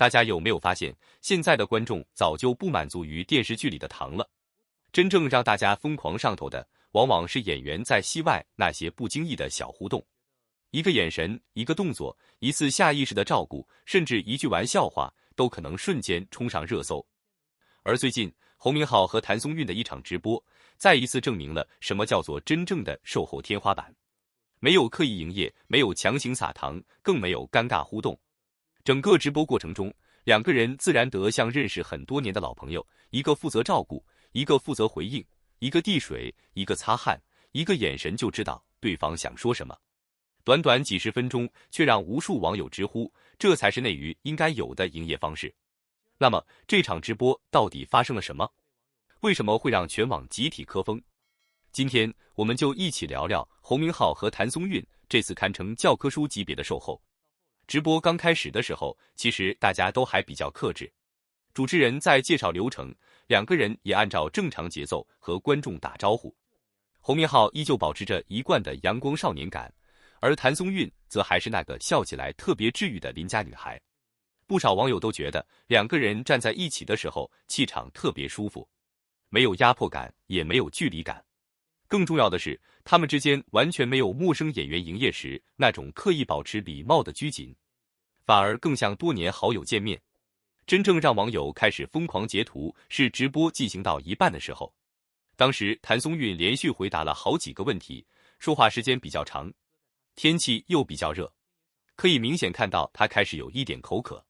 大家有没有发现，现在的观众早就不满足于电视剧里的糖了？真正让大家疯狂上头的，往往是演员在戏外那些不经意的小互动。一个眼神，一个动作，一次下意识的照顾，甚至一句玩笑话，都可能瞬间冲上热搜。而最近，侯明昊和谭松韵的一场直播，再一次证明了什么叫做真正的售后天花板。没有刻意营业，没有强行撒糖，更没有尴尬互动。整个直播过程中，两个人自然得像认识很多年的老朋友，一个负责照顾，一个负责回应，一个递水，一个擦汗，一个眼神就知道对方想说什么。短短几十分钟，却让无数网友直呼，这才是内娱应该有的营业方式。那么，这场直播到底发生了什么？为什么会让全网集体磕风？今天我们就一起聊聊侯明昊和谭松韵这次堪称教科书级别的售后。直播刚开始的时候，其实大家都还比较克制，主持人在介绍流程，两个人也按照正常节奏和观众打招呼。侯明昊依旧保持着一贯的阳光少年感，而谭松韵则还是那个笑起来特别治愈的邻家女孩。不少网友都觉得两个人站在一起的时候气场特别舒服，没有压迫感，也没有距离感。更重要的是，他们之间完全没有陌生演员营业时那种刻意保持礼貌的拘谨，反而更像多年好友见面。真正让网友开始疯狂截图是直播进行到一半的时候，当时谭松韵连续回答了好几个问题，说话时间比较长，天气又比较热，可以明显看到他开始有一点口渴。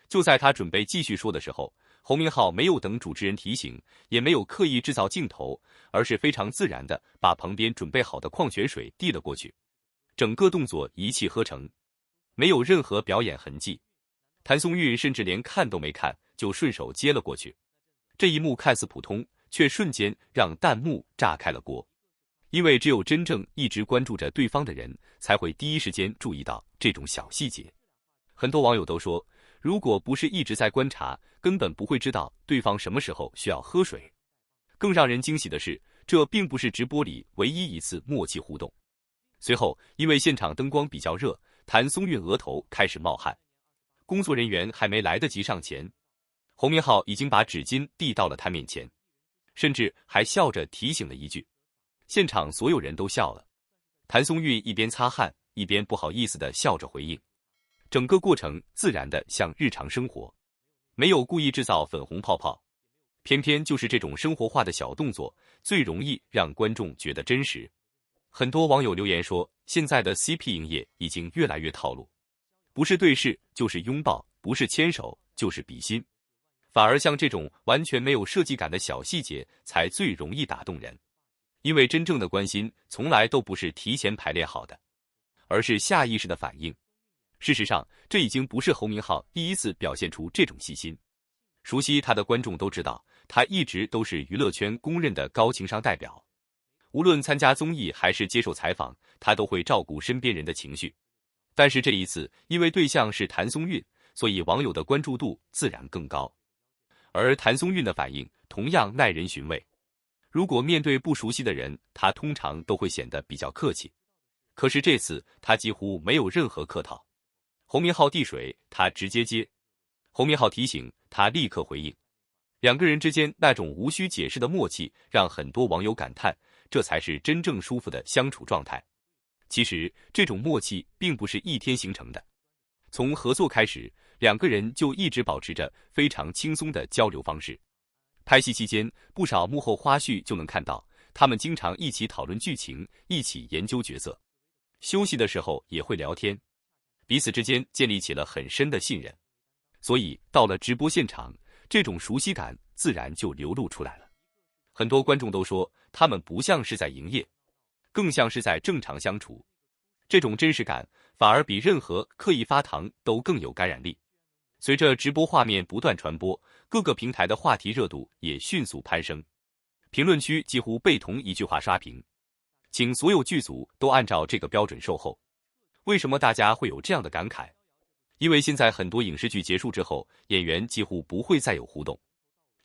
就在他准备继续说的时候，侯明昊没有等主持人提醒，也没有刻意制造镜头，而是非常自然地把旁边准备好的矿泉水递了过去，整个动作一气呵成，没有任何表演痕迹。谭松韵甚至连看都没看，就顺手接了过去。这一幕看似普通，却瞬间让弹幕炸开了锅，因为只有真正一直关注着对方的人，才会第一时间注意到这种小细节。很多网友都说，如果不是一直在观察，根本不会知道对方什么时候需要喝水。更让人惊喜的是，这并不是直播里唯一一次默契互动。随后，因为现场灯光比较热，谭松韵额头开始冒汗，工作人员还没来得及上前，侯明昊已经把纸巾递到了他面前，甚至还笑着提醒了一句。现场所有人都笑了，谭松韵一边擦汗，一边不好意思地笑着回应。整个过程自然的像日常生活，没有故意制造粉红泡泡，偏偏就是这种生活化的小动作，最容易让观众觉得真实。很多网友留言说，现在的 CP 营业已经越来越套路，不是对视就是拥抱，不是牵手就是比心，反而像这种完全没有设计感的小细节才最容易打动人。因为真正的关心从来都不是提前排练好的，而是下意识的反应。事实上，这已经不是侯明昊第一次表现出这种细心。熟悉他的观众都知道，他一直都是娱乐圈公认的高情商代表。无论参加综艺还是接受采访，他都会照顾身边人的情绪。但是这一次，因为对象是谭松韵，所以网友的关注度自然更高。而谭松韵的反应同样耐人寻味。如果面对不熟悉的人，他通常都会显得比较客气。可是这次，他几乎没有任何客套。侯明昊递水，他直接接；侯明昊提醒，他立刻回应。两个人之间那种无需解释的默契，让很多网友感叹，这才是真正舒服的相处状态。其实，这种默契并不是一天形成的。从合作开始，两个人就一直保持着非常轻松的交流方式。拍戏期间，不少幕后花絮就能看到，他们经常一起讨论剧情，一起研究角色。休息的时候也会聊天。彼此之间建立起了很深的信任，所以到了直播现场，这种熟悉感自然就流露出来了。很多观众都说，他们不像是在营业，更像是在正常相处。这种真实感反而比任何刻意发糖都更有感染力。随着直播画面不断传播，各个平台的话题热度也迅速攀升，评论区几乎被同一句话刷屏，请所有剧组都按照这个标准售后。为什么大家会有这样的感慨？因为现在很多影视剧结束之后，演员几乎不会再有互动，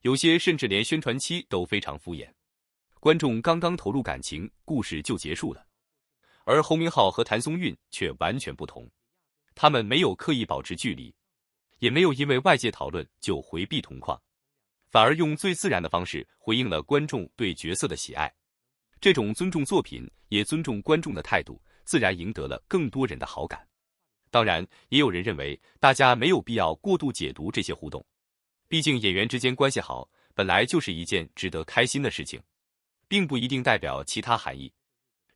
有些甚至连宣传期都非常敷衍。观众刚刚投入感情，故事就结束了。而侯明昊和谭松韵却完全不同，他们没有刻意保持距离，也没有因为外界讨论就回避同框，反而用最自然的方式回应了观众对角色的喜爱。这种尊重作品也尊重观众的态度，自然赢得了更多人的好感。当然，也有人认为大家没有必要过度解读这些互动，毕竟演员之间关系好，本来就是一件值得开心的事情，并不一定代表其他含义。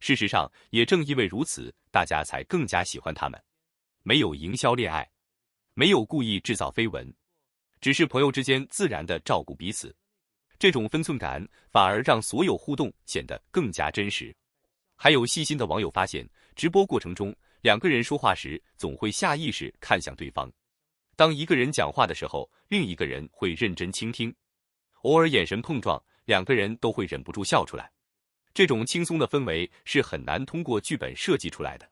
事实上，也正因为如此，大家才更加喜欢他们。没有营销恋爱，没有故意制造绯闻，只是朋友之间自然的照顾彼此。这种分寸感反而让所有互动显得更加真实。还有细心的网友发现，直播过程中两个人说话时总会下意识看向对方。当一个人讲话的时候，另一个人会认真倾听，偶尔眼神碰撞，两个人都会忍不住笑出来。这种轻松的氛围是很难通过剧本设计出来的。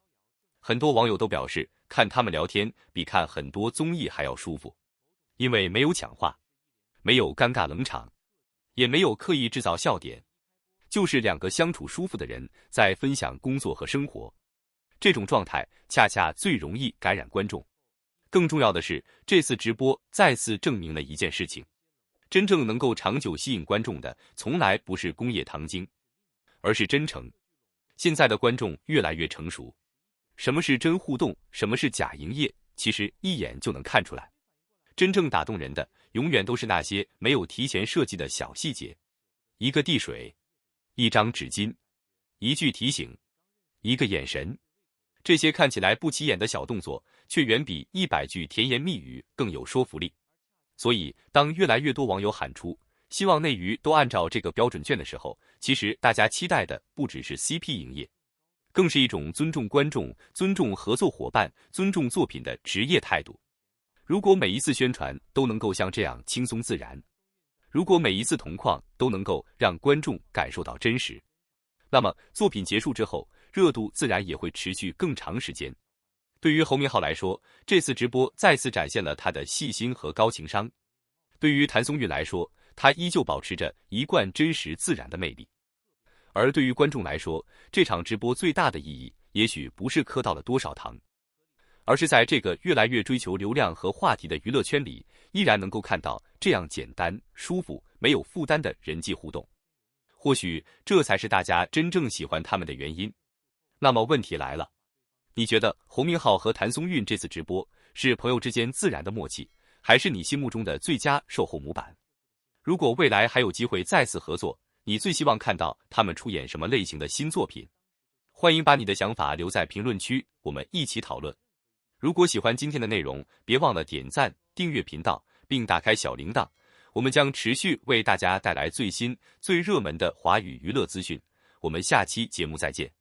很多网友都表示，看他们聊天比看很多综艺还要舒服，因为没有抢话，没有尴尬冷场，也没有刻意制造笑点，就是两个相处舒服的人在分享工作和生活。这种状态恰恰最容易感染观众。更重要的是，这次直播再次证明了一件事情：真正能够长久吸引观众的，从来不是工业糖精，而是真诚。现在的观众越来越成熟，什么是真互动，什么是假营业，其实一眼就能看出来。真正打动人的，永远都是那些没有提前设计的小细节。一个递水，一张纸巾，一句提醒，一个眼神，这些看起来不起眼的小动作，却远比100句甜言蜜语更有说服力。所以，当越来越多网友喊出希望内娱都按照这个标准卷的时候，其实大家期待的不只是 CP 营业，更是一种尊重观众、尊重合作伙伴、尊重作品的职业态度。如果每一次宣传都能够像这样轻松自然，如果每一次同框都能够让观众感受到真实，那么作品结束之后，热度自然也会持续更长时间。对于侯明昊来说，这次直播再次展现了他的细心和高情商；对于谭松韵来说，他依旧保持着一贯真实自然的魅力。而对于观众来说，这场直播最大的意义，也许不是磕到了多少糖，而是在这个越来越追求流量和话题的娱乐圈里，依然能够看到这样简单、舒服、没有负担的人际互动。或许这才是大家真正喜欢他们的原因。那么问题来了，你觉得侯明昊和谭松韵这次直播是朋友之间自然的默契，还是你心目中的最佳售后模板？如果未来还有机会再次合作，你最希望看到他们出演什么类型的新作品？欢迎把你的想法留在评论区，我们一起讨论。如果喜欢今天的内容，别忘了点赞、订阅频道，并打开小铃铛，我们将持续为大家带来最新、最热门的华语娱乐资讯。我们下期节目再见。